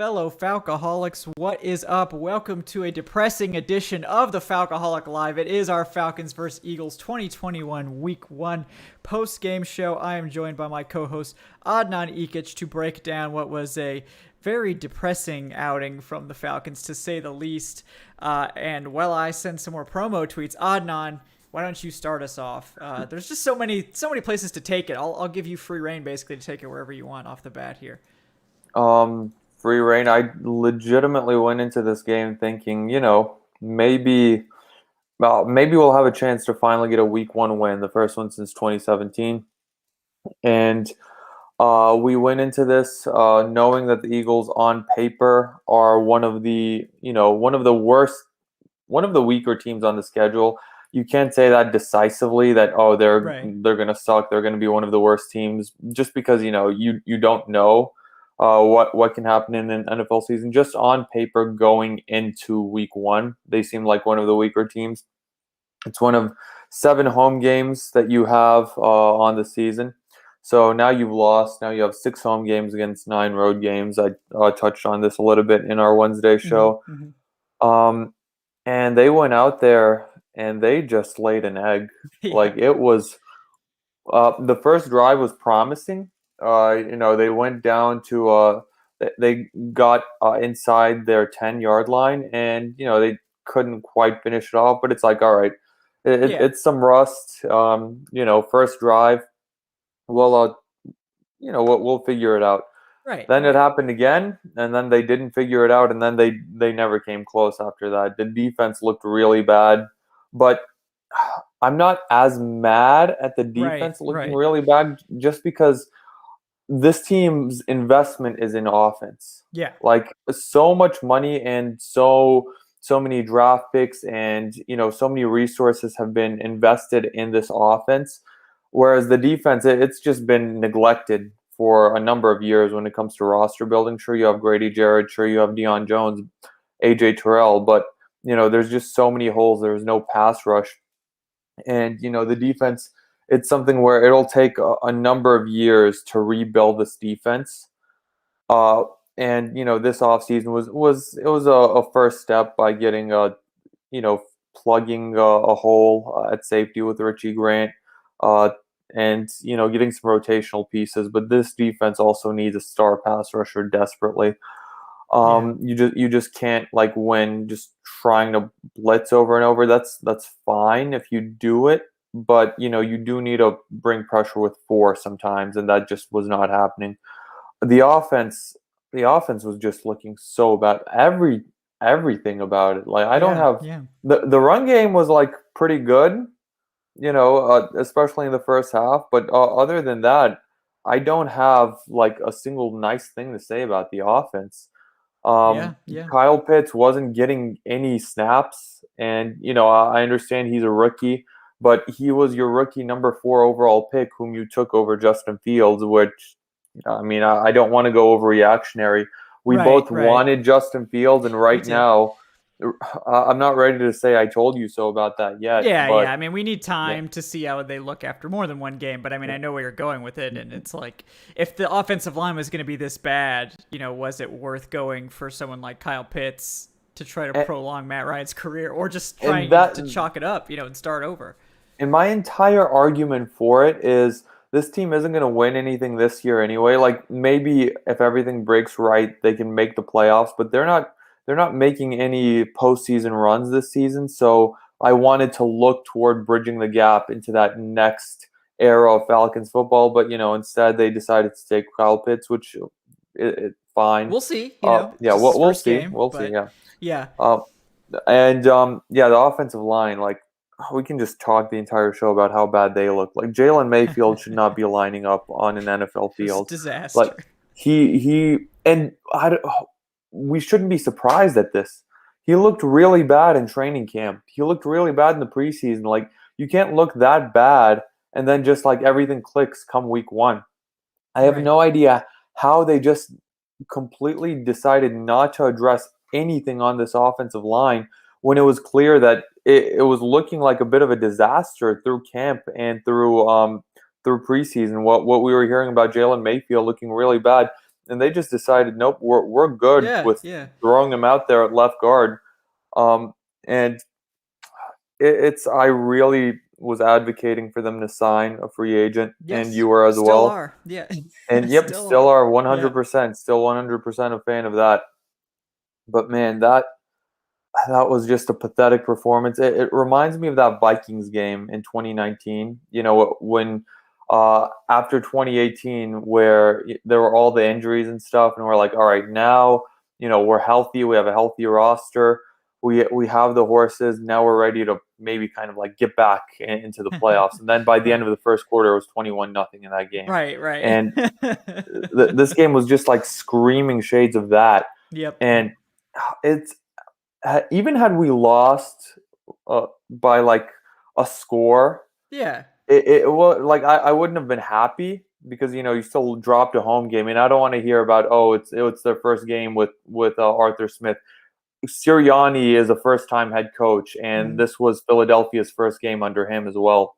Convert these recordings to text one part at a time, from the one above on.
Fellow Falcoholics, what is up? Welcome to a depressing edition of the Falcoholic Live. It is our Falcons vs. Eagles 2021 Week 1 post-game show. I am joined by my co-host Adnan Ikic to break down what was a very depressing outing from the Falcons, to say the least. And while I send some more promo tweets, Adnan, why don't you start us off? There's just so many places to take it. I'll give you free reign, basically, to take it wherever you want off the bat here. Free reign. I legitimately went into this game thinking, maybe we'll have a chance to finally get a Week 1 win, the first one since 2017. And we went into this knowing that the Eagles on paper are one of the weaker teams on the schedule. You can't say that decisively that they're going to suck, they're going to be one of the worst teams, just because you don't know what can happen in an NFL season. Just on paper going into Week 1, they seem like one of the weaker teams. It's one of 7 home games that you have on the season. So now you've lost. Now you have 6 home games against 9 road games. I touched on this a little bit in our Wednesday show. And they went out there and they just laid an egg. Yeah. Like, it was the first drive was promising. They went down to they got inside their 10-yard line, and they couldn't quite finish it off. But it's like, all right, it's some rust. First drive, we'll figure it out. Right. Then it happened again, and then they didn't figure it out, and then they never came close after that. The defense looked really bad, but I'm not as mad at the defense looking really bad, just because this team's investment is in offense. Yeah. Like, so much money and so many draft picks and, so many resources have been invested in this offense. Whereas the defense, it's just been neglected for a number of years when it comes to roster building. Sure, you have Grady Jarrett. Sure, you have Deion Jones, AJ Terrell. But, there's just so many holes. There's no pass rush. And, the defense, it's something where it'll take a number of years to rebuild this defense. And this offseason was a first step by getting plugging a hole at safety with Richie Grant, and getting some rotational pieces. But this defense also needs a star pass rusher desperately. You just can't win just trying to blitz over and over. That's fine if you do it. But, you do need to bring pressure with force sometimes, and that just was not happening. The offense was just looking so bad. Everything about it. Like, I don't have the run game was pretty good, especially in the first half. But other than that, I don't have a single nice thing to say about the offense. Kyle Pitts wasn't getting any snaps, and I understand he's a rookie. But he was your rookie number 4 overall pick, whom you took over Justin Fields, which, I don't want to go overreactionary. We both wanted Justin Fields, and right now, I'm not ready to say I told you so about that yet. Yeah. We need time to see how they look after more than one game. But, I know where you're going with it. And it's like, if the offensive line was going to be this bad, was it worth going for someone like Kyle Pitts to try to prolong Matt Ryan's career, or just trying to chalk it up, and start over? And my entire argument for it is this team isn't going to win anything this year anyway. Like, maybe if everything breaks right, they can make the playoffs, but they're not making any postseason runs this season. So I wanted to look toward bridging the gap into that next era of Falcons football. But, instead they decided to take Kyle Pitts, which it's fine. We'll see. We'll see. We'll see. Yeah. The offensive line, we can just talk the entire show about how bad they look. Like, Jalen Mayfield should not be lining up on an NFL field. Disaster. We shouldn't be surprised at this. He looked really bad in training camp. He looked really bad in the preseason. Like, you can't look that bad and then just everything clicks come Week 1. I have no idea how they just completely decided not to address anything on this offensive line when it was clear that it was looking like a bit of a disaster through camp and through preseason. What we were hearing about Jalen Mayfield looking really bad. and they just decided, nope, we're good Yeah, with yeah. throwing him out there at left guard. And it's I really was advocating for them to sign a free agent, and Yes, you were as still well. are. Yeah, And yep, still still are. are Yeah. 100%, still 100% a fan of that. But man, that was just a pathetic performance. It reminds me of that Vikings game in 2019. When after 2018, where there were all the injuries and stuff, and we're like, all right, now we're healthy. We have a healthy roster. We have the horses. Now we're ready to maybe kind of like get back into the playoffs. And then by the end Right. of the first quarter, it was 21-0 in that game. Right, right. And this game was just like screaming shades of that. Yep. And it's even had we lost by like a score, Yeah. it was like I wouldn't have been happy because you still dropped a home game, and I don't want to hear about it's their first game with Arthur Smith. Sirianni is a first time head coach, and Mhm. this was Philadelphia's first game under him as well.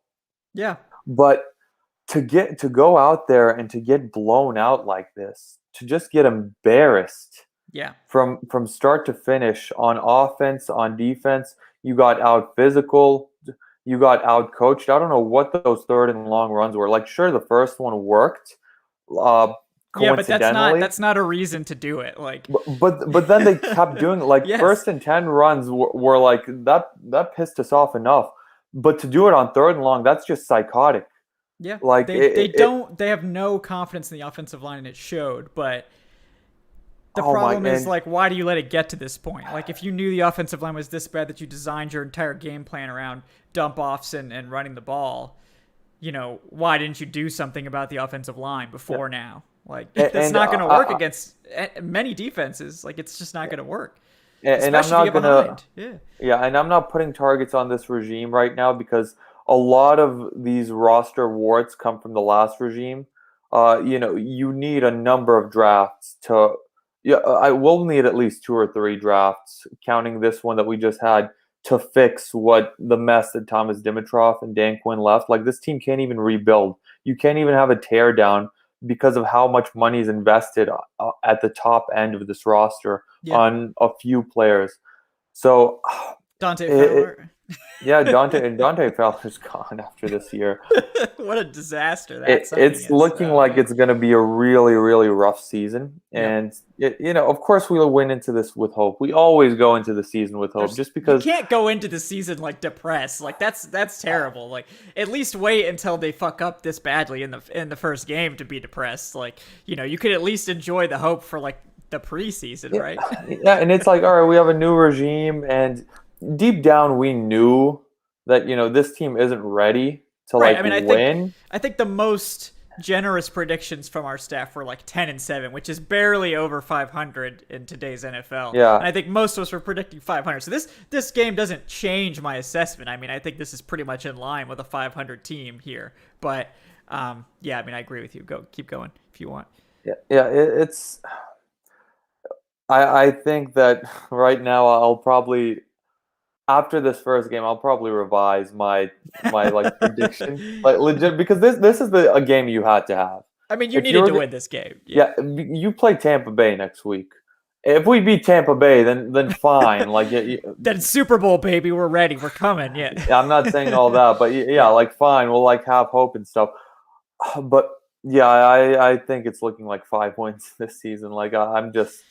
Yeah. But to go out there and to get blown out like this, to just get embarrassed Yeah. from start to finish on offense, on defense. You got out physical, you got out coached. I don't know what those third and long runs were. Like, sure, the first one worked, uh, Yeah, but coincidentally, that's not a reason to do it. Like, but then they kept doing it. Like yes. first and 10 runs were like that pissed us off enough. But to do it on third and long, that's just psychotic. Yeah. Like They have no confidence in the offensive line, and it showed. But the oh my, problem is, and like, why do you let it get to this point? Like, if you knew the offensive line was this bad that you designed your entire game plan around dump offs and running the ball, why didn't you do something about the offensive line before now? Like, that's and not going to work against many defenses. Like, it's just not going to work, and I'm especially if you not get gonna. behind. Yeah. Yeah, and I'm not putting targets on this regime right now because a lot of these roster warts come from the last regime. You need a number of drafts to. Yeah, I will need at least 2 or 3 drafts, counting this one that we just had, to fix what the mess that Thomas Dimitroff and Dan Quinn left. Like, this team can't even rebuild. You can't even have a tear down because of how much money is invested at the top end of this roster Yeah. on a few players. So, Dante it, Fowler. yeah, Dante Fowler's gone after this year. What a disaster that signing It's is. looking Oh like man. it's going to be a really, really rough season. Yep. And of course, we'll win into this with hope. We always go into the season with hope, just You because. can't go into the season like depressed. Like that's terrible. Like at least wait until they fuck up this badly in the first game to be depressed. Like you could at least enjoy the hope for like the preseason, right? Yeah, and it's like, all right, we have a new regime, and deep down, we knew that this team isn't ready to Right. like I mean, win. I think the most generous predictions from our staff were like 10-7, which is barely over 500 in today's NFL. Yeah, And I think most of us were predicting 500. So this game doesn't change my assessment. I mean, I think this is pretty much in line with a 500 team here. But yeah, I mean, I agree with you. Keep going if you want. yeah. It's. I think that right now I'll probably, after this first game, I'll probably revise my like prediction, like legit, because this is a game you had to have. I mean, you If needed you're to win this game. Yeah. yeah, you play Tampa Bay next week. If we beat Tampa Bay, then fine. Like Then Super Bowl, baby, we're ready. We're coming. Yeah. I'm not saying all that, but yeah, like fine, we'll like have hope and stuff. But yeah, I think it's looking like 5 wins this season. Like I'm just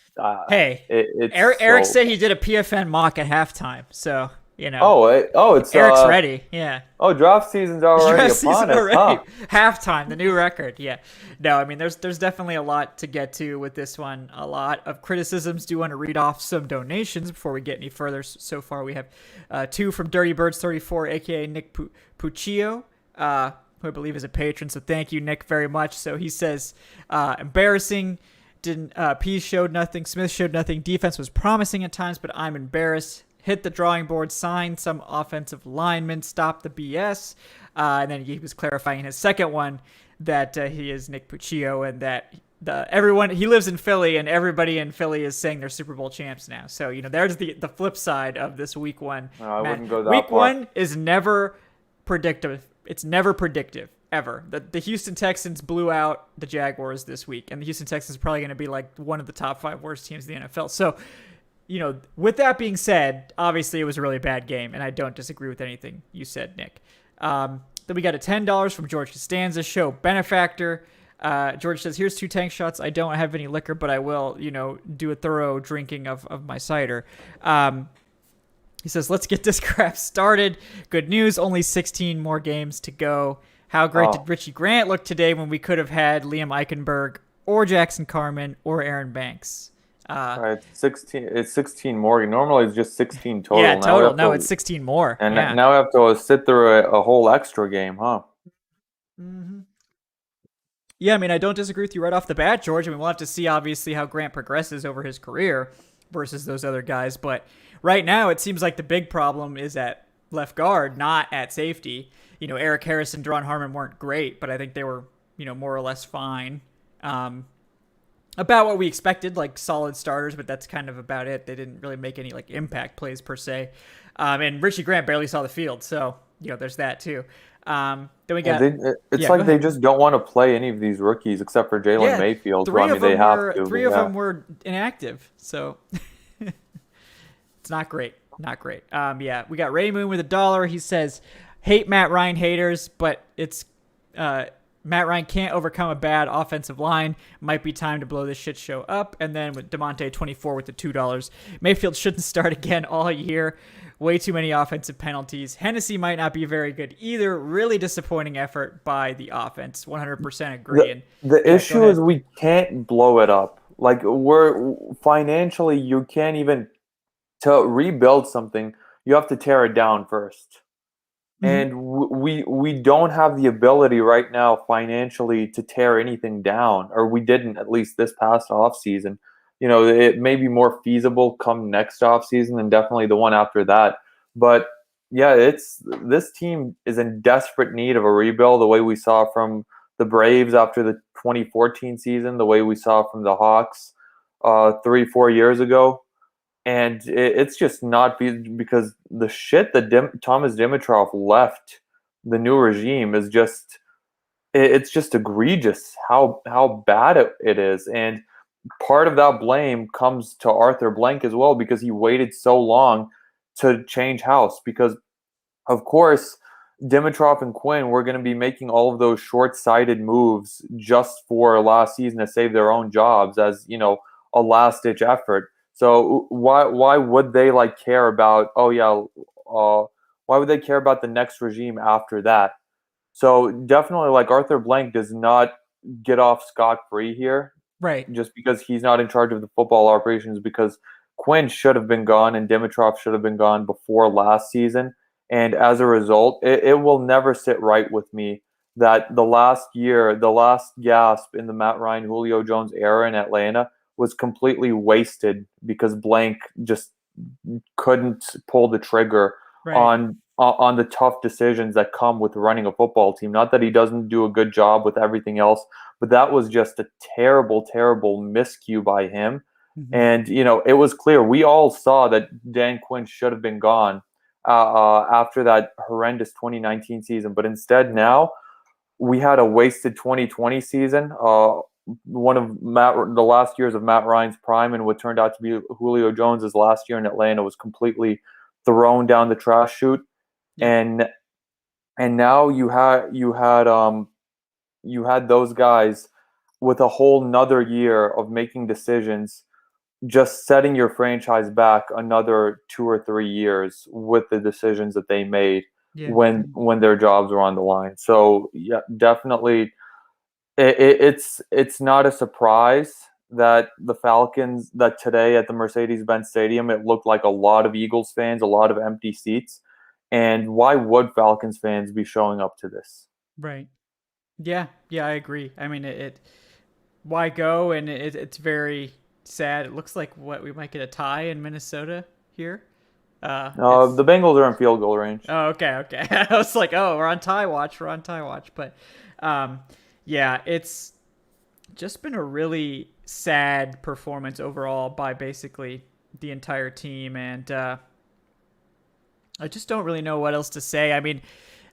Hey, it's Eric so. said he did a PFN mock at halftime, so It's Eric's ready. Yeah, oh, draft season's already draft upon season us, already. huh? Halftime, the new record. Yeah, no, I mean there's definitely a lot to get to with this one. A lot of criticisms. Do want to read off some donations before we get any further. So far, we have 2 from Dirty Birds 34, aka Nick Puccio. Who I believe is a patron, so thank you, Nick, very much. So he says, embarrassing. Didn't Pease showed nothing. Smith showed nothing. Defense was promising at times, but I'm embarrassed. Hit the drawing board, sign some offensive linemen, stop the BS. And then he was clarifying in his second one that he is Nick Puccio and that everyone he lives in Philly and everybody in Philly is saying they're Super Bowl champs now. So there's the flip side of this week 1. No, I wouldn't go that week far. 1 is never predictive. It's never predictive. ever. The Houston Texans blew out the Jaguars this week, and the Houston Texans are probably going to be like one of the top 5 worst teams in the NFL. So, with that being said, obviously it was a really bad game, and I don't disagree with anything you said, Nick. Then we got a $10 from George Costanza, show benefactor. George says, here's 2 tank shots. I don't have any liquor, but I will, do a thorough drinking of my cider. He says, let's get this crap started. Good news, only 16 more games to go. How great did Richie Grant look today when we could have had Liam Eichenberg or Jackson Carman or Aaron Banks? It's 16. It's 16 more. Normally it's just 16 total. Yeah, total. No, it's 16 more. And now we have to sit through a whole extra game, huh? Mm-hmm. Yeah, I mean, I don't disagree with you right off the bat, George. I mean, we'll have to see, obviously, how Grant progresses over his career versus those other guys. But right now, it seems like the big problem is at left guard, not at safety. Eric Harris and Deron Harmon weren't great, but I think they were, more or less fine. About what we expected, like solid starters, but that's kind of about it. They didn't really make any like impact plays per se. And Richie Grant barely saw the field, so there's that too. Then we got. It's like they just don't want to play any of these rookies except for Jalen Mayfield. Three of them were inactive, so it's not great. Not great. We got Ray Moon with $1. He says, "Hate Matt Ryan haters, but it's Matt Ryan can't overcome a bad offensive line. Might be time to blow this shit show up." And then with DeMonte24 with the $2. Mayfield shouldn't start again all year. Way too many offensive penalties. Hennessy might not be very good either. Really disappointing effort by the offense. 100% agree. The issue is we can't blow it up. Like, we're financially, you can't even, to rebuild something, you have to tear it down first. And we don't have the ability right now financially to tear anything down, or we didn't, at least this past offseason. It may be more feasible come next offseason and definitely the one after that. But yeah, this team is in desperate need of a rebuild, the way we saw from the Braves after the 2014 season, the way we saw from the Hawks 3-4 years ago. And it's just not because the shit that Thomas Dimitroff left the new regime is just, it's just egregious how bad it is. And part of that blame comes to Arthur Blank as well, because he waited so long to change house. Because, of course, Dimitroff and Quinn were going to be making all of those short-sighted moves just for last season to save their own jobs as, a last-ditch effort. So why would they care about? Why would they care about the next regime after that? So definitely, Arthur Blank does not get off scot-free here, right? Just because he's not in charge of the football operations. Because Quinn should have been gone and Dimitroff should have been gone before last season, and as a result, it will never sit right with me that the last gasp in the Matt Ryan, Julio Jones era in Atlanta was completely wasted because Blank just couldn't pull the trigger on the tough decisions that come with running a football team. Not that he doesn't do a good job with everything else, but that was just a terrible, terrible miscue by him. Mm-hmm. And, it was clear. We all saw that Dan Quinn should have been gone after that horrendous 2019 season. But instead now we had a wasted 2020 season. One of the last years of Matt Ryan's prime, and what turned out to be Julio Jones's last year in Atlanta was completely thrown down the trash chute. Yeah. And now you had those guys with a whole nother year of making decisions, just setting your franchise back another 2 or 3 years with the decisions that they made when their jobs were on the line. So yeah, definitely. It's not a surprise that the Falcons, that today at the Mercedes-Benz Stadium, it looked like a lot of Eagles fans, a lot of empty seats. And why would Falcons fans be showing up to this? Right. Yeah, I agree. I mean, why go? And it's very sad. It looks like we might get a tie in Minnesota here. The Bengals are in field goal range. Oh, okay. I was like, we're on tie watch. But yeah, it's just been a really sad performance overall by basically the entire team. And I just don't really know what else to say. I mean,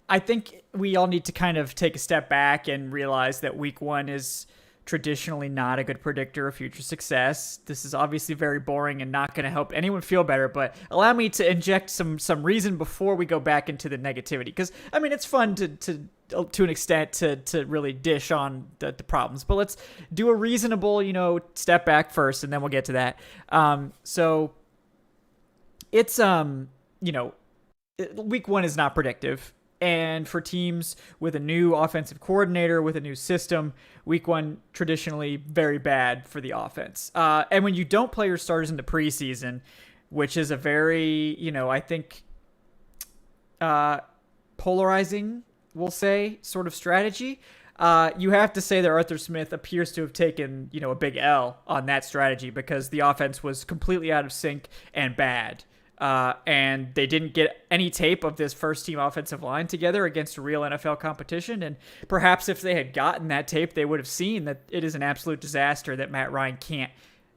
I think we all need to kind of take a step back and realize that week one is traditionally not a good predictor of future success. This is obviously very boring and not going to help anyone feel better, but allow me to inject some reason before we go back into the negativity. Because, I mean, it's fun to an extent to really dish on the problems, but let's do a reasonable, step back first, and then we'll get to that. So it's, week one is not predictive. And for teams with a new offensive coordinator, with a new system, week one traditionally very bad for the offense. And when you don't play your starters in the preseason, which is a very, I think, polarizing, we'll say, sort of strategy, you have to say that Arthur Smith appears to have taken, a big L on that strategy because the offense was completely out of sync and bad. And they didn't get any tape of this first-team offensive line together against a real NFL competition. And perhaps if they had gotten that tape, they would have seen that it is an absolute disaster that Matt Ryan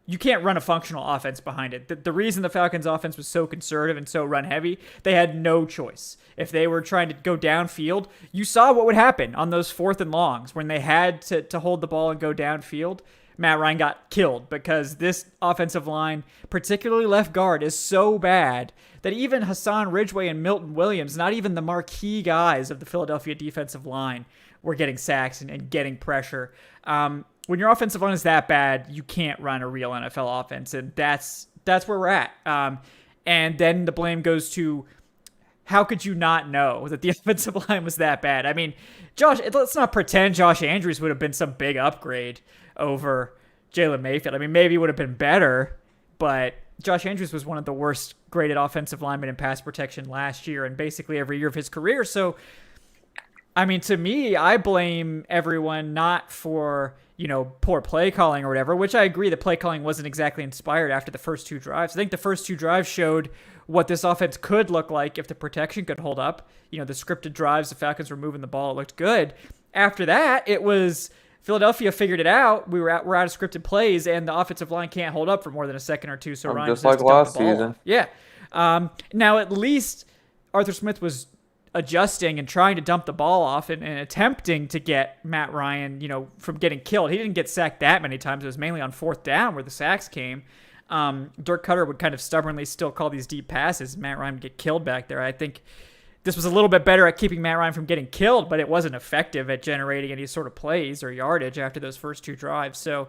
you can't run a functional offense behind it. The reason the Falcons' offense was so conservative and so run-heavy, they had no choice. If they were trying to go downfield, you saw what would happen on those 4th and longs when they had to hold the ball and go downfield. Matt Ryan got killed because this offensive line, particularly left guard, is so bad that even Hassan Ridgeway and Milton Williams, not even the marquee guys of the Philadelphia defensive line, were getting sacks and getting pressure. When your offensive line is that bad, you can't run a real NFL offense, and that's where we're at. And then the blame goes to, how could you not know that the offensive line was that bad? I mean, let's not pretend Josh Andrews would have been some big upgrade over Jalen Mayfield. I mean, maybe it would have been better, but Josh Andrews was one of the worst graded offensive linemen in pass protection last year and basically every year of his career. So, I mean, to me, I blame everyone not for, poor play calling or whatever, which I agree the play calling wasn't exactly inspired after the first 2 drives. I think the first 2 drives showed what this offense could look like if the protection could hold up. The scripted drives, the Falcons were moving the ball, it looked good. After that, it was Philadelphia figured it out. We're out of scripted plays, and the offensive line can't hold up for more than a second or two. So Ryan just like last season. Yeah. Now at least Arthur Smith was adjusting and trying to dump the ball off and attempting to get Matt Ryan, from getting killed. He didn't get sacked that many times. It was mainly on 4th down where the sacks came. Dirk Cutter would kind of stubbornly still call these deep passes. Matt Ryan would get killed back there. I think this was a little bit better at keeping Matt Ryan from getting killed, but it wasn't effective at generating any sort of plays or yardage after those first 2 drives. So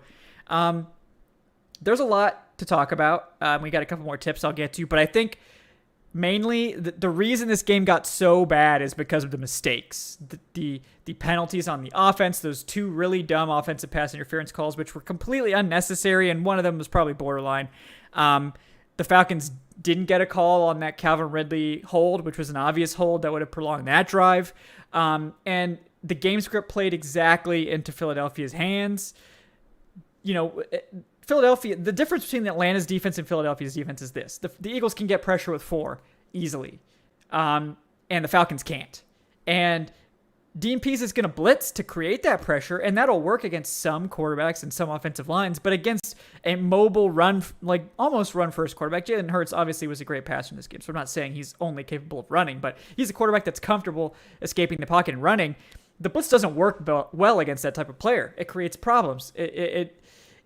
there's a lot to talk about. We got a couple more tips I'll get to, but I think mainly the reason this game got so bad is because of the mistakes, the penalties on the offense, those 2 really dumb offensive pass interference calls, which were completely unnecessary, and one of them was probably borderline. The Falcons didn't get a call on that Calvin Ridley hold, which was an obvious hold that would have prolonged that drive. And the game script played exactly into Philadelphia's hands. Philadelphia, the difference between Atlanta's defense and Philadelphia's defense is this. The Eagles can get pressure with 4 easily, and the Falcons can't. And Dean Pease is going to blitz to create that pressure, and that'll work against some quarterbacks and some offensive lines, but against a mobile almost run-first quarterback. Jalen Hurts obviously was a great passer in this game, so I'm not saying he's only capable of running, but he's a quarterback that's comfortable escaping the pocket and running. The blitz doesn't work well against that type of player. It creates problems.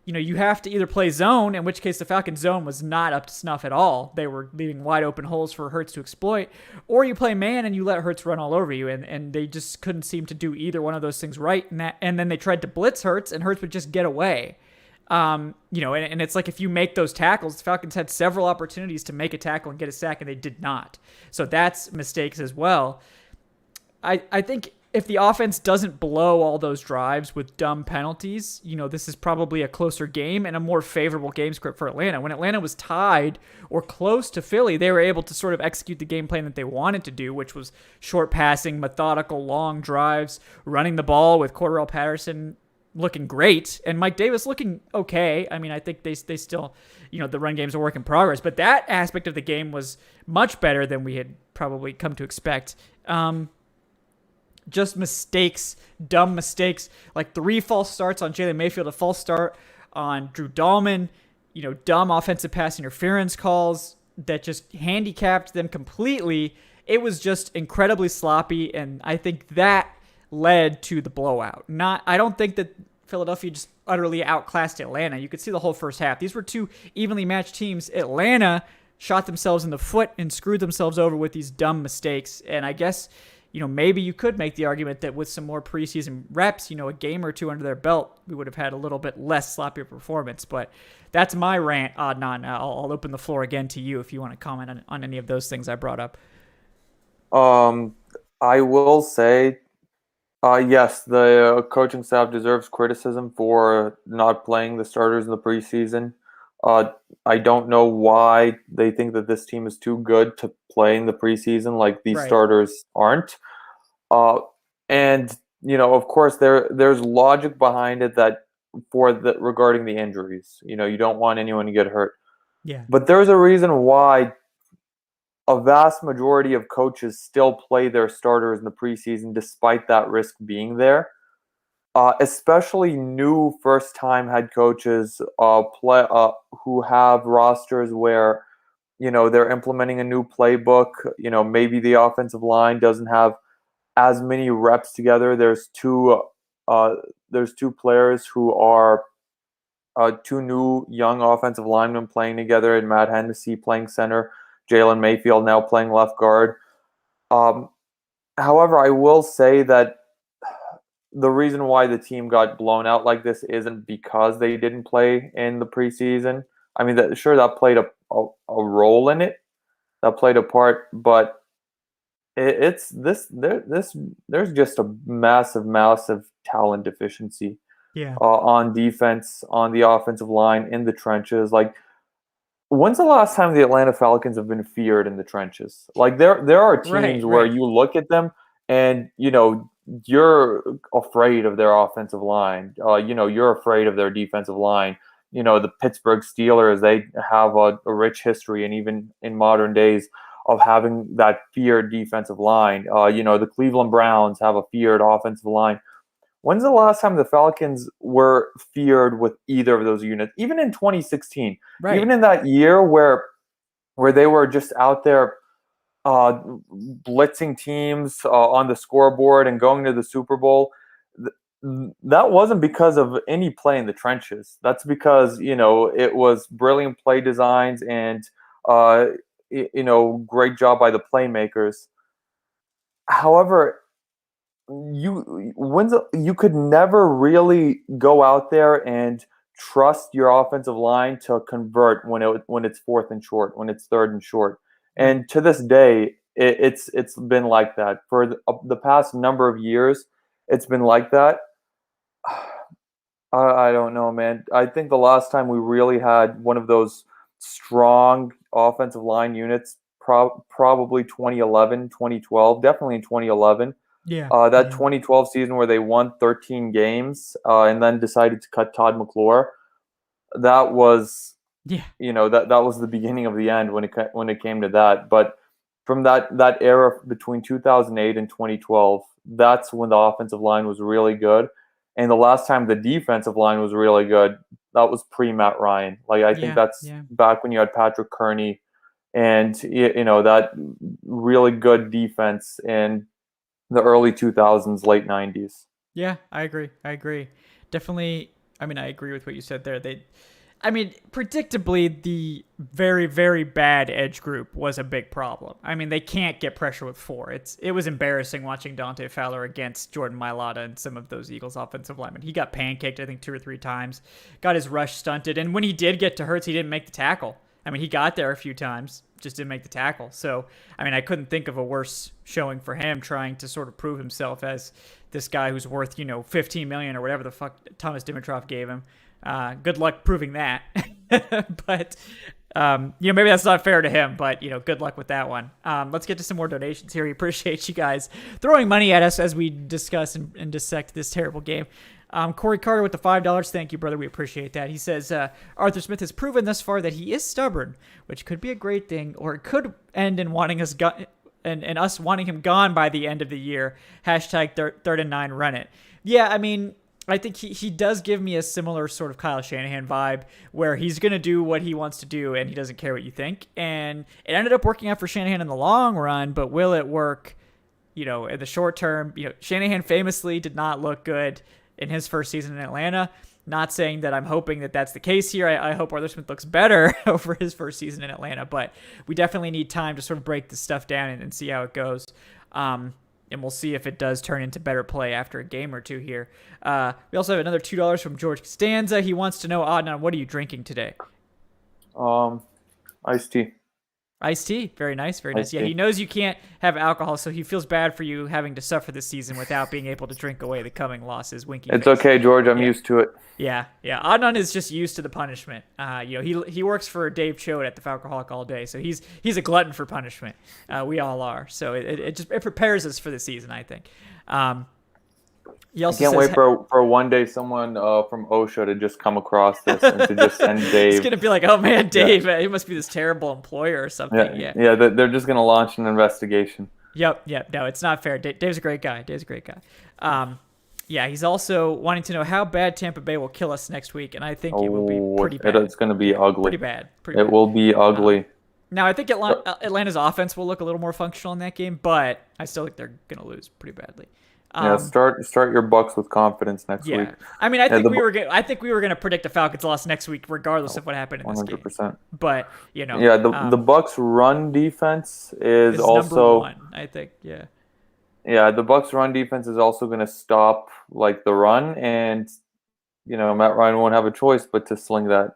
You have to either play zone, in which case the Falcons' zone was not up to snuff at all. They were leaving wide open holes for Hurts to exploit. Or you play man and you let Hurts run all over you, and they just couldn't seem to do either one of those things right. And then they tried to blitz Hurts, and Hurts would just get away. And it's like if you make those tackles, the Falcons had several opportunities to make a tackle and get a sack, and they did not. So that's mistakes as well. I think if the offense doesn't blow all those drives with dumb penalties, this is probably a closer game and a more favorable game script for Atlanta. When Atlanta was tied or close to Philly, they were able to sort of execute the game plan that they wanted to do, which was short passing, methodical, long drives, running the ball with Cordarrelle Patterson looking great and Mike Davis looking okay. I mean, I think they still, the run game's a work in progress, but that aspect of the game was much better than we had probably come to expect. Just mistakes, dumb mistakes, like 3 false starts on Jalen Mayfield, a false start on Drew Dahlman, dumb offensive pass interference calls that just handicapped them completely it was just incredibly sloppy, and I think that led to the blowout. I don't think that Philadelphia just utterly outclassed Atlanta. You could see the whole first half. These were two evenly matched teams. Atlanta shot themselves in the foot and screwed themselves over with these dumb mistakes. And I guess, maybe you could make the argument that with some more preseason reps, a game or two under their belt, we would have had a little bit less sloppy performance. But that's my rant, Adnan. I'll open the floor again to you if you want to comment on any of those things I brought up. I will say, yes, the coaching staff deserves criticism for not playing the starters in the preseason. I don't know why they think that this team is too good to play in the preseason, like these Right. starters aren't. And of course, there's logic behind it that regarding the injuries. You don't want anyone to get hurt. Yeah. But there's a reason why a vast majority of coaches still play their starters in the preseason despite that risk being there. Especially new first-time head coaches who have rosters where they're implementing a new playbook. Maybe the offensive line doesn't have as many reps together. There's two players who are two new young offensive linemen playing together, and Matt Hennessy playing center, Jalen Mayfield now playing left guard. However, I will say that the reason why the team got blown out like this isn't because they didn't play in the preseason. I mean, that played a role in it. That played a part, but there's just a massive talent deficiency. Yeah. On defense, on the offensive line, in the trenches. Like, when's the last time the Atlanta Falcons have been feared in the trenches? Like, there are teams where you look at them and you're afraid of their offensive line. You're afraid of their defensive line. The Pittsburgh Steelers, they have a rich history, and even in modern days, of having that feared defensive line. The Cleveland Browns have a feared offensive line. When's the last time the Falcons were feared with either of those units? Even in 2016, even in that year where they were just out there blitzing teams on the scoreboard and going to the Super Bowl, that wasn't because of any play in the trenches. That's because it was brilliant play designs and great job by the playmakers. However, you could never really go out there and trust your offensive line to convert when it's fourth and short, when it's third and short. And to this day, it's been like that for the past number of years. It's been like that. I don't know, man. I think the last time we really had one of those strong offensive line units, probably 2011, 2012, definitely in 2011. Yeah. That 2012 season where they won 13 games and then decided to cut Todd McClure. That was, that was the beginning of the end when it came to that. But from that era between 2008 and 2012, that's when the offensive line was really good. And the last time the defensive line was really good, that was pre-Matt Ryan. Like, I think that's back when you had Patrick Kearney and, that really good defense in the early 2000s, late 90s. Yeah, I agree. Definitely. I mean, I agree with what you said there. Predictably, the very, very bad edge group was a big problem. I mean, they can't get pressure with four. It was embarrassing watching Dante Fowler against Jordan Mailata and some of those Eagles offensive linemen. He got pancaked, I think, 2 or 3 times, got his rush stunted. And when he did get to Hurts, he didn't make the tackle. I mean, he got there a few times, just didn't make the tackle. So, I mean, I couldn't think of a worse showing for him trying to sort of prove himself as this guy who's worth, $15 million or whatever the fuck Thomas Dimitroff gave him. Good luck proving that. But, maybe that's not fair to him, but, good luck with that one. Let's get to some more donations here. We appreciate you guys throwing money at us as we discuss and dissect this terrible game. Corey Carter with the $5. Thank you, brother. We appreciate that. He says, Arthur Smith has proven thus far that he is stubborn, which could be a great thing, or it could end in wanting us and us wanting him gone by the end of the year. # 3rd and 9, run it. Yeah, I mean, I think he does give me a similar sort of Kyle Shanahan vibe where he's going to do what he wants to do and he doesn't care what you think. And it ended up working out for Shanahan in the long run, but will it work, in the short term? Shanahan famously did not look good in his first season in Atlanta. Not saying that I'm hoping that that's the case here. I hope Arthur Smith looks better over his first season in Atlanta, but we definitely need time to sort of break this stuff down and see how it goes. And we'll see if it does turn into better play after a game or two here. We also have another $2 from George Costanza. He wants to know, Adnan, what are you drinking today? Iced tea. Iced tea. Very nice. Very nice. Iced Yeah, tea. he knows you can't have alcohol, so he feels bad for you having to suffer this season without being able to drink away the coming losses. Winky It's face. okay, George. I'm used to it. Yeah. Adnan is just used to the punishment. He works for Dave Choate at the Falcoholic all day, so he's a glutton for punishment. We all are. So it prepares us for the season, I think. He I also can't says, wait for one day someone from OSHA to just come across this and to just send Dave. It's gonna be like, oh man, Dave, he must be this terrible employer or something. Yeah. They're just gonna launch an investigation. Yep. No, it's not fair. Dave's a great guy. He's also wanting to know how bad Tampa Bay will kill us next week, and I think it will be pretty bad. It's going to be ugly. Pretty bad. It will be ugly. Now, I think Atlanta's offense will look a little more functional in that game, but I still think they're going to lose pretty badly. Start your Bucks with confidence next week. I mean, I think we were going to predict a Falcons loss next week, regardless of what happened in this 100%. game. But the Bucks run defense is also number one, I think. Yeah, the Bucks run defense is also going to stop the run, and Matt Ryan won't have a choice but to sling that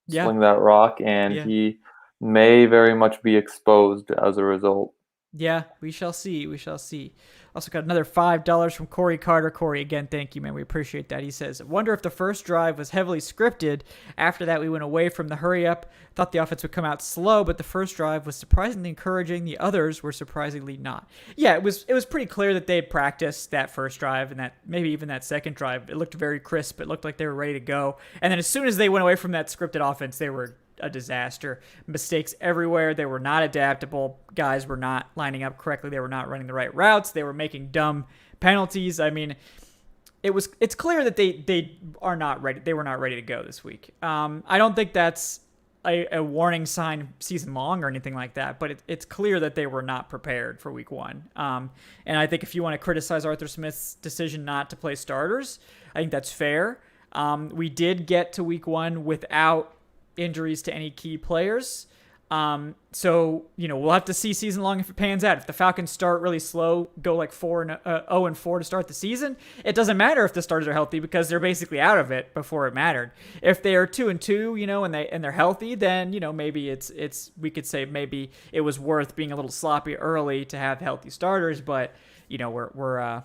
rock, and he may very much be exposed as a result. Yeah, we shall see. Also got another $5 from Corey Carter. Corey, again, thank you, man. We appreciate that. He says, wonder if the first drive was heavily scripted. After that, we went away from the hurry up. Thought the offense would come out slow, but the first drive was surprisingly encouraging. The others were surprisingly not. Yeah, it was pretty clear that they had practiced that first drive and that maybe even that second drive. It looked very crisp. It looked like they were ready to go. And then as soon as they went away from that scripted offense, they were a disaster. Mistakes everywhere. They were not adaptable. Guys were not lining up correctly. They were not running the right routes. They were making dumb penalties. I mean, it's clear that they are not ready. They were not ready to go this week. I don't think that's a warning sign season long or anything like that, but it's clear that they were not prepared for week one. And I think if you want to criticize Arthur Smith's decision not to play starters, I think that's fair. We did get to week one without injuries to any key players. So, we'll have to see season long if it pans out. If the Falcons start really slow, go like 0-4 to start the season, it doesn't matter if the starters are healthy because they're basically out of it before it mattered. If they are 2-2, and they're healthy, then, maybe we could say maybe it was worth being a little sloppy early to have healthy starters, but we're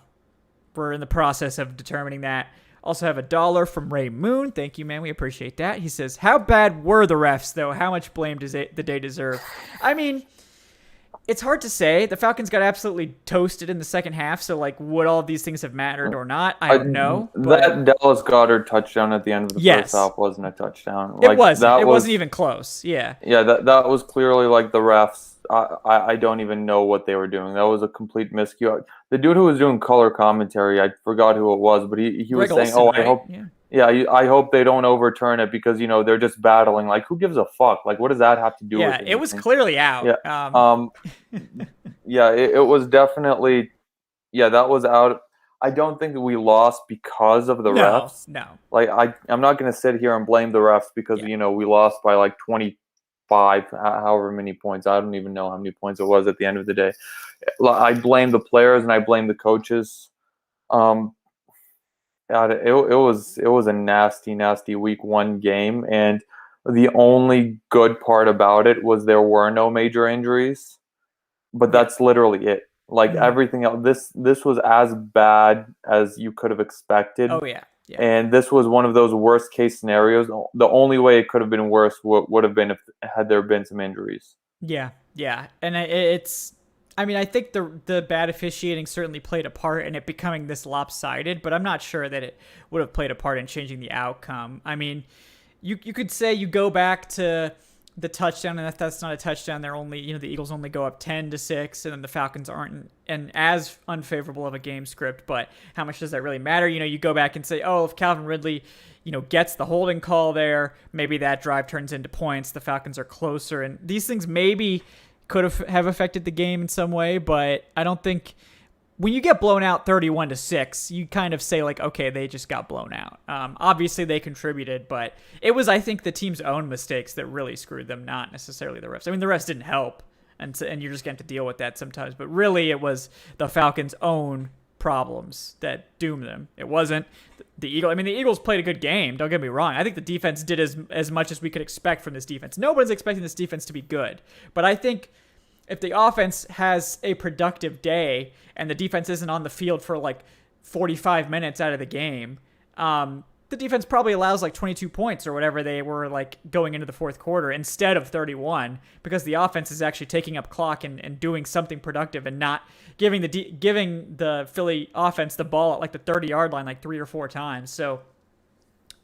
in the process of determining that. Also have $1 from Ray Moon. Thank you, man. We appreciate that. He says, how bad were the refs, though? How much blame does the day deserve? I mean, it's hard to say. The Falcons got absolutely toasted in the second half, so, would all of these things have mattered or not? I don't know. That Dallas Goedert touchdown at the end of the first half wasn't a touchdown. It wasn't. It wasn't even close. Yeah. Yeah, that was clearly the refs. I don't even know what they were doing. That was a complete miscue. The dude who was doing color commentary, I forgot who it was, but he was saying, right? I hope, I hope they don't overturn it because they're just battling. Who gives a fuck? What does that have to do with it? Yeah, it was clearly out. Yeah, it was definitely. Yeah, that was out. I don't think that we lost because of the refs. No. I'm not going to sit here and blame the refs because we lost by 25, however many points. I don't even know how many points it was at the end of the day. I blame the players and I blame the coaches. God, it was a nasty week one game, and the only good part about it was there were no major injuries, but that's literally it. Everything else, this was as bad as you could have expected. Oh yeah. And this was one of those worst case scenarios. The only way it could have been worse would have been had there been some injuries. Yeah, and I think the bad officiating certainly played a part in it becoming this lopsided, but I'm not sure that it would have played a part in changing the outcome. I mean, you could say you go back to the touchdown, and if that's not a touchdown, they're only, the Eagles only go up 10-6, and then the Falcons aren't in as unfavorable of a game script. But how much does that really matter? You go back and say, oh, if Calvin Ridley, gets the holding call there, maybe that drive turns into points. The Falcons are closer, and these things maybe could have affected the game in some way, but I don't think. When you get blown out 31-6, you kind of say like, okay, they just got blown out. Obviously they contributed, but it was, I think, the team's own mistakes that really screwed them, not necessarily the refs. I mean, the refs didn't help, and you're just going to have to deal with that sometimes. But really, it was the Falcons' own problems that doomed them. It wasn't the Eagles. I mean, the Eagles played a good game. Don't get me wrong. I think the defense did as much as we could expect from this defense. Nobody's expecting this defense to be good, but I think if the offense has a productive day and the defense isn't on the field for like 45 minutes out of the game, the defense probably allows like 22 points or whatever they were like going into the fourth quarter instead of 31, because the offense is actually taking up clock and doing something productive and not giving the Philly offense the ball at like the 30-yard line like 3 or 4 times. So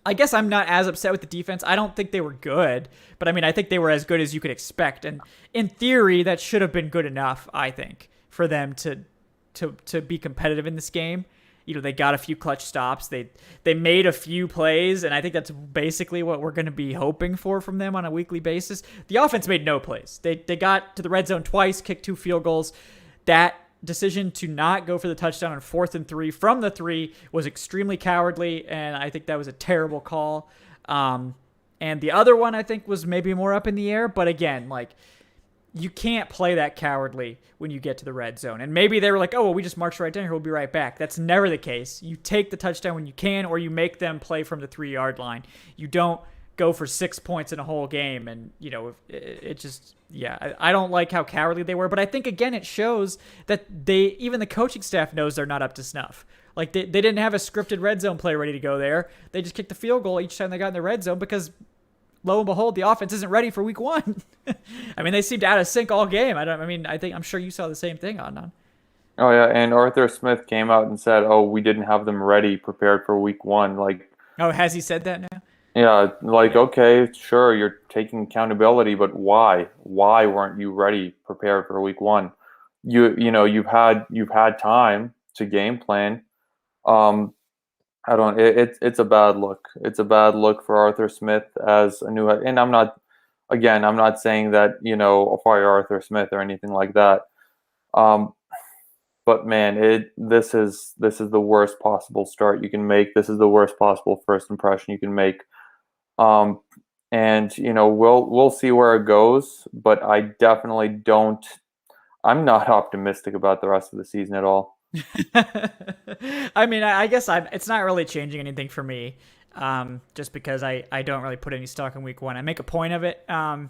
I guess I'm not as upset with the defense. I don't think they were good, but I mean, I think they were as good as you could expect. And in theory, that should have been good enough, I think, for them to be competitive in this game. They got a few clutch stops. They made a few plays, and I think that's basically what we're going to be hoping for from them on a weekly basis. The offense made no plays. They got to the red zone twice, kicked 2 field goals. That decision to not go for the touchdown on 4th and 3 from the 3 was extremely cowardly, and I think that was a terrible call. And the other one I think was maybe more up in the air, but again, like, you can't play that cowardly when you get to the red zone. And maybe they were like, oh, well, we just marched right down here, we'll be right back. That's never the case. You take the touchdown when you can, or you make them play from the 3-yard line. You don't go for 6 points in a whole game, and it just, yeah, I don't like how cowardly they were, but I think again it shows that even the coaching staff knows they're not up to snuff. Like they didn't have a scripted red zone play ready to go there. They just kicked the field goal each time they got in the red zone because lo and behold, the offense isn't ready for week 1. I mean, they seemed out of sync all game. I'm sure you saw the same thing, Adnan. Oh yeah, and Arthur Smith came out and said, "Oh, we didn't have them ready, prepared for week 1." Like, oh, has he said that now? yeah, like, okay, sure, you're taking accountability, but why? Why weren't you ready, prepared for week 1? You've had time to game plan. It's a bad look. It's a bad look for Arthur Smith as a new head. And I'm not saying that, I'll fire Arthur Smith or anything like that. But man, this is the worst possible start you can make. This is the worst possible first impression you can make. And we'll see where it goes, but I definitely don't. I'm not optimistic about the rest of the season at all. I mean, I guess it's not really changing anything for me, just because I don't really put any stock in week 1. I make a point of it, and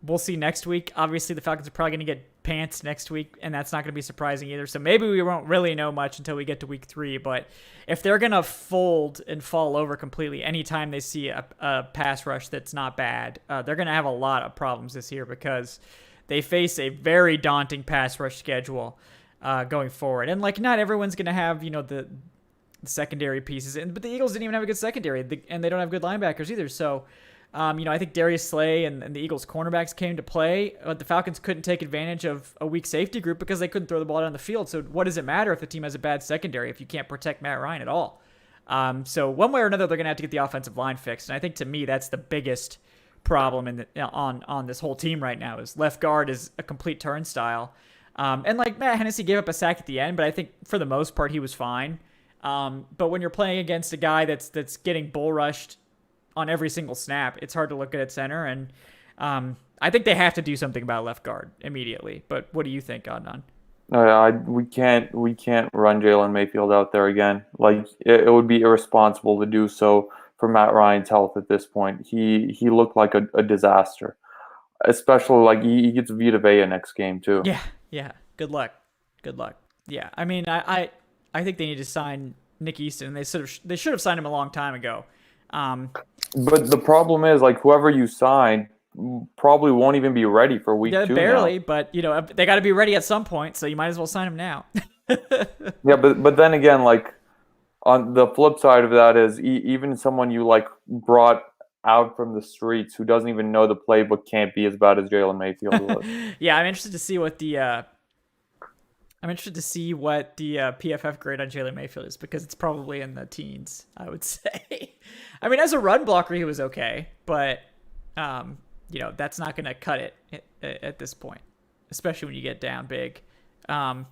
we'll see next week. Obviously, the Falcons are probably going to get pants next week, and that's not going to be surprising either. So maybe we won't really know much until we get to week 3. But if they're going to fold and fall over completely anytime they see a pass rush that's not bad, they're going to have a lot of problems this year because they face a very daunting pass rush schedule going forward. And like, not everyone's going to have, the secondary pieces. But the Eagles didn't even have a good secondary, and they don't have good linebackers either. So, I think Darius Slay and the Eagles cornerbacks came to play. The Falcons couldn't take advantage of a weak safety group because they couldn't throw the ball down the field. So what does it matter if the team has a bad secondary if you can't protect Matt Ryan at all? So one way or another, they're going to have to get the offensive line fixed. And I think to me, that's the biggest problem on this whole team right now is left guard is a complete turnstile. And like Matt Hennessy gave up a sack at the end, but I think for the most part he was fine. But when you're playing against a guy that's getting bull rushed on every single snap, it's hard to look good at center. And I think they have to do something about left guard immediately. But what do you think, Adnan? We can't run Jalen Mayfield out there again. Like it would be irresponsible to do so for Matt Ryan's health at this point. He looked like a disaster, especially like he gets Vita Vea next game too. Yeah. Good luck. Yeah, I mean, I think they need to sign Nick Easton. They should have signed him a long time ago. But the problem is, like, whoever you sign probably won't even be ready for week 2 barely, now. But they got to be ready at some point, so you might as well sign him now. Yeah, but then again, like, on the flip side of that is even someone you like brought out from the streets who doesn't even know the playbook can't be as bad as Jalen Mayfield was. Yeah, I'm interested to see what the PFF grade on Jalen Mayfield is, because it's probably in the teens, I would say. I mean, as a run blocker, he was okay, but that's not going to cut it at this point, especially when you get down big. And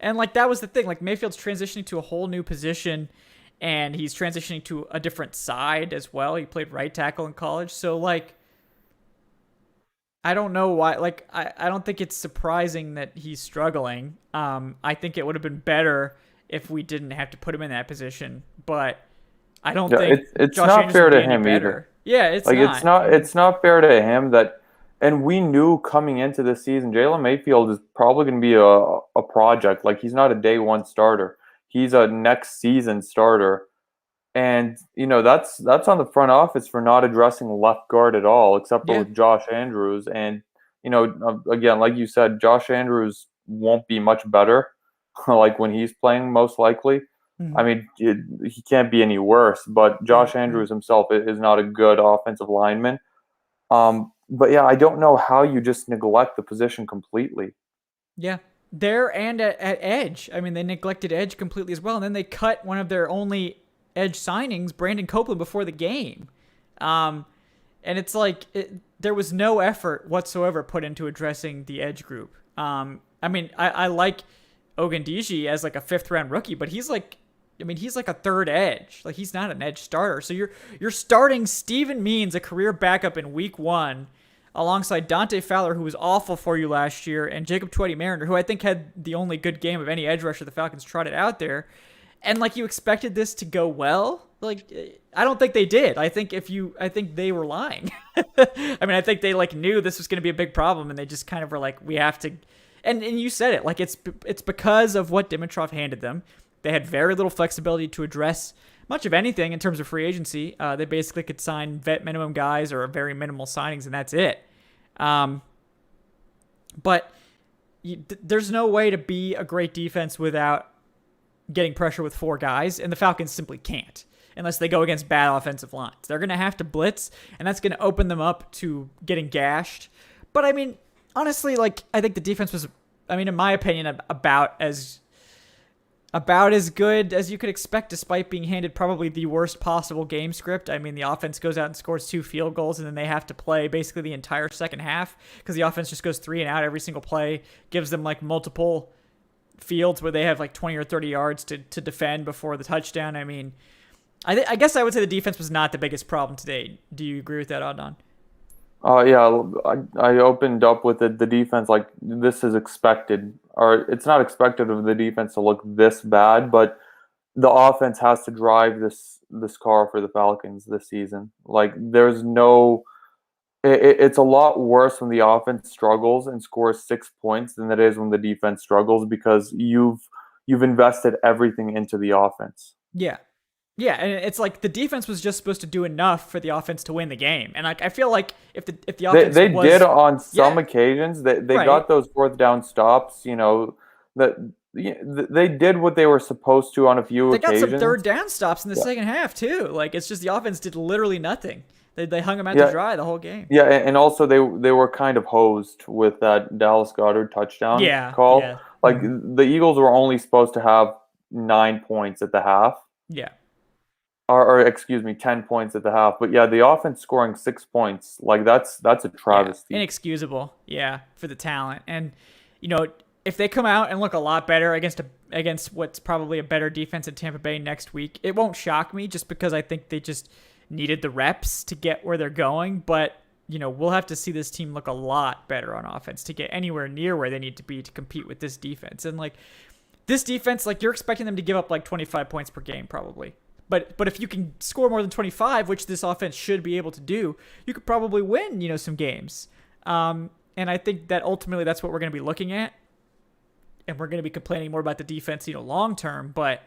like that was the thing. Like Mayfield's transitioning to a whole new position, and he's transitioning to a different side as well. He played right tackle in college, so like I don't know why. Like I don't think it's surprising that he's struggling. I think it would have been better if we didn't have to put him in that position, but I don't think it's Josh not Andrews fair would be to any him better. either. Yeah, it's Like not. it's not fair to him that, and we knew coming into this season, Jalen Mayfield is probably going to be a project. Like he's not a day one starter. He's a next season starter. And that's on the front office for not addressing left guard at all, except for Yeah. with Josh Andrews. And again, like you said, Josh Andrews won't be much better, like when he's playing, most likely. I Mhm. mean, he can't be any worse. But Right. Josh Right. Andrews himself is not a good offensive lineman. But yeah, I don't know how you just neglect the position completely. Yeah. There and at edge. I mean, they neglected edge completely as well. And then they cut one of their only edge signings, Brandon Copeland, before the game. Um, and it's like there was no effort whatsoever put into addressing the edge group. I mean, I like Ogundiji as like a fifth round rookie, but he's like, I mean, he's like a third edge. Like he's not an edge starter. So you're starting Steven Means, a career backup in week 1, alongside Dante Fowler, who was awful for you last year, and Jacob Twetty-Mariner, who I think had the only good game of any edge rusher the Falcons trotted out there. And like you expected this to go well, like I don't think they did. I think they were lying. I mean, I think they like knew this was going to be a big problem, and they just kind of were like, we have to. And you said it, like it's because of what Dimitrov handed them. They had very little flexibility to address much of anything in terms of free agency. They basically could sign vet minimum guys or very minimal signings, and that's it. But there's no way to be a great defense without getting pressure with 4 guys, and the Falcons simply can't unless they go against bad offensive lines. They're going to have to blitz, and that's going to open them up to getting gashed. But I mean, honestly, like I think the defense was, I mean, in my opinion, about as good as you could expect, despite being handed probably the worst possible game script. I mean, the offense goes out and scores 2 field goals, and then they have to play basically the entire second half because the offense just goes 3 and out every single play, gives them like multiple fields where they have like 20 or 30 yards to defend before the touchdown. I mean, I guess I would say the defense was not the biggest problem today. Do you agree with that, Adnan? Yeah, I opened up with the defense like this is expected, or it's not expected of the defense to look this bad, but the offense has to drive this car for the Falcons this season. Like there's no, it's a lot worse when the offense struggles and scores 6 points than it is when the defense struggles because you've invested everything into the offense. Yeah. Yeah, and it's like the defense was just supposed to do enough for the offense to win the game. And like I feel like if the offense They was, did on some yeah, occasions. They right. got those fourth down stops. That they did what they were supposed to on a few They got some third occasions. down stops in the Yeah, second half too. Like it's just the offense did literally nothing. They hung them out to yeah, dry the whole game. yeah. And also they were kind of hosed with that Dallas Goedert touchdown Yeah, call. yeah. Like the Eagles were only supposed to have 9 points at the half, Yeah. or excuse me, 10 points at the half. But yeah, the offense scoring 6 points, like that's a Yeah, travesty. inexcusable. Yeah, for the talent, and you know, if they come out and look a lot better against what's probably a better defense in Tampa Bay next week, it won't shock me just because I think they just needed the reps to get where they're going. But we'll have to see this team look a lot better on offense to get anywhere near where they need to be to compete with this defense. And like this defense, like you're expecting them to give up like 25 points per game probably. But if you can score more than 25, which this offense should be able to do, you could probably win, some games. And I think that ultimately that's what we're going to be looking at. And we're going to be complaining more about the defense, long term. But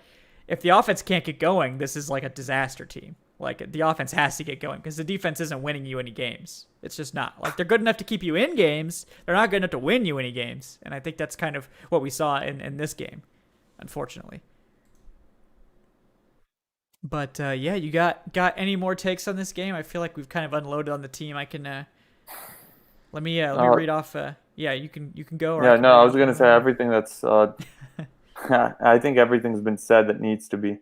if the offense can't get going, this is like a disaster team. Like the offense has to get going because the defense isn't winning you any games. It's just not. Like they're good enough to keep you in games. They're not good enough to win you any games. And I think that's kind of what we saw in this game, unfortunately. But yeah, you got any more takes on this game? I feel like we've kind of unloaded on the team. I can let me Uh, read off. Yeah, you can go, or I yeah, can no, I read was off one gonna of say mine. everything that's. I think everything's been said that needs to be.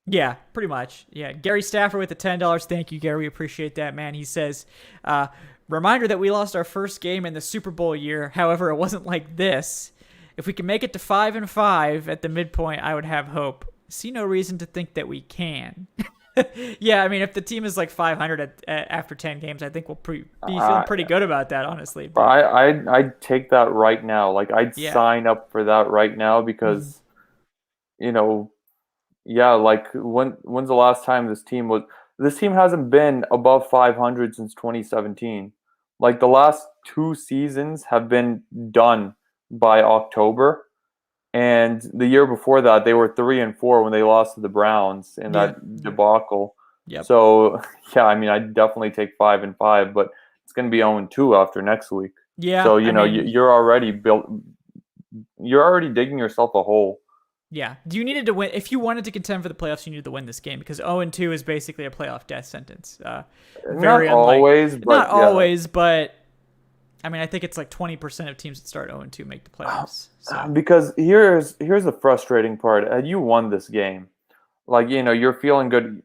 Yeah, pretty much. Yeah, Gary Stafford with the $10. Thank you, Gary. We appreciate that, man. He says, uh, "Reminder that we lost our first game in the Super Bowl year. However, it wasn't like this. If we can make it to 5-5 at the midpoint, I would have hope. See no reason to think that we can." Yeah, I mean, if the team is like 500 after 10 games, I think we'll be feeling I pretty good about that, honestly. But I'd take that right now. Like I'd yeah, sign up for that right now mhm. because you know, yeah, like when's the last time this team hasn't been above 500 since 2017. Like the last two seasons have been done by October. And the year before that, they were 3-4 when they lost to the Browns in Yeah, that yep, debacle. yep. So yeah, I mean, I'd definitely take 5-5, but it's going to be 0-2 after next week. Yeah, So I mean, you're already built. You're already digging yourself a hole. yeah. You needed to win if you wanted to contend for the playoffs. You needed to win this game because 0-2 is basically a playoff death sentence. Not Very unlikely. always, but Not yeah, always, but I mean, I think it's like 20% of teams that start 0-2 make the playoffs. So because here's the frustrating part. Had you won this game, like you're feeling good.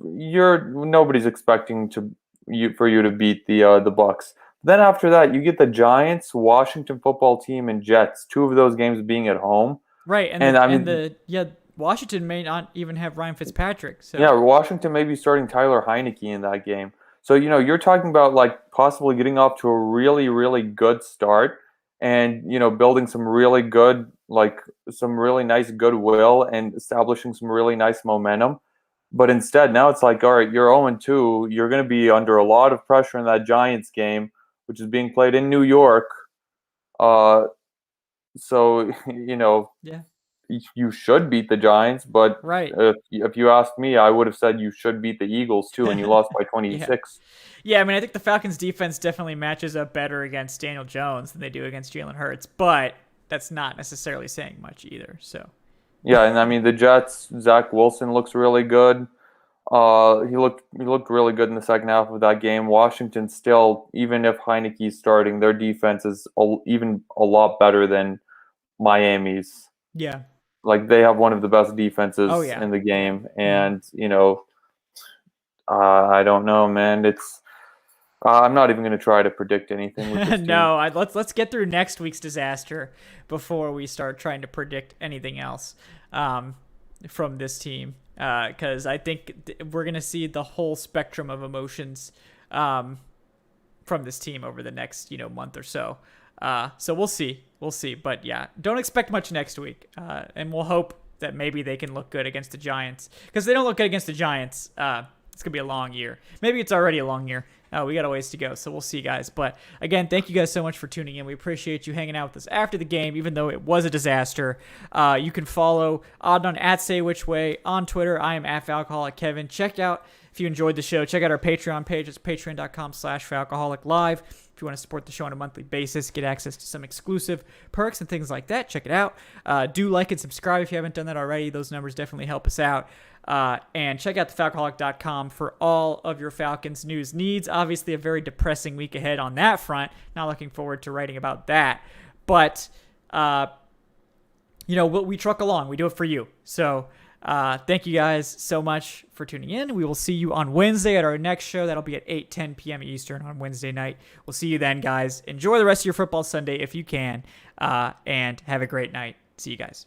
You're nobody's expecting for you to beat the Bucks. Then after that, you get the Giants, Washington football team, and Jets. Two of those games being at home, right, and and the I and mean, the yeah, Washington may not even have Ryan Fitzpatrick. So yeah, Washington may be starting Tyler Heineke in that game. So you're talking about like possibly getting off to a really really good start, and building some really good some really nice goodwill and establishing some really nice momentum. But instead, now it's like, all right, you're 0-2. You're going to be under a lot of pressure in that Giants game, which is being played in New York. Uh, so, yeah, you should beat the Giants. But right. if you asked me, I would have said you should beat the Eagles too, and you lost by Yeah. 26. Yeah, I mean, I think the Falcons defense definitely matches up better against Daniel Jones than they do against Jalen Hurts, but that's not necessarily saying much either. So, Yeah, and I mean the Jets. Zach Wilson looks really good. He looked really good in the second half of that game. Washington still, even if Heineke's starting, their defense is even a lot better than Miami's. yeah. Like they have one of the best Oh, defenses yeah. in the Yeah. game, Mhm. and I don't know, man. It's I'm not even going to try to predict anything with this team. No, let's get through next week's disaster before we start trying to predict anything else from this team. Because I think we're gonna see the whole spectrum of emotions um, from this team over the next month or so. So we'll see. But yeah, don't expect much next week, and we'll hope that maybe they can look good against the Giants. Because they don't look good against the Giants, it's gonna be a long year. Maybe it's already a long year. We got a ways to go, so we'll see, guys. But again, thank you guys so much for tuning in. We appreciate you hanging out with us after the game, even though it was a disaster. You can follow Adnan at Say Which Way on Twitter. I am at Falcoholic Kevin. Check out, if you enjoyed the show, check out our Patreon page. It's patreon.com/Falcoholic Live. If you want to support the show on a monthly basis, get access to some exclusive perks and things like that, check it out. Do like and subscribe if you haven't done that already. Those numbers definitely help us out. And check out thefalcoholic.com for all of your Falcons news needs. Obviously, a very depressing week ahead on that front. Not looking forward to writing about that. But, we truck along. We do it for you. So thank you guys so much for tuning in. We will see you on Wednesday at our next show. That'll be at 8:10 p.m. Eastern on Wednesday night. We'll see you then, guys. Enjoy the rest of your football Sunday if you can. And have a great night. See you guys.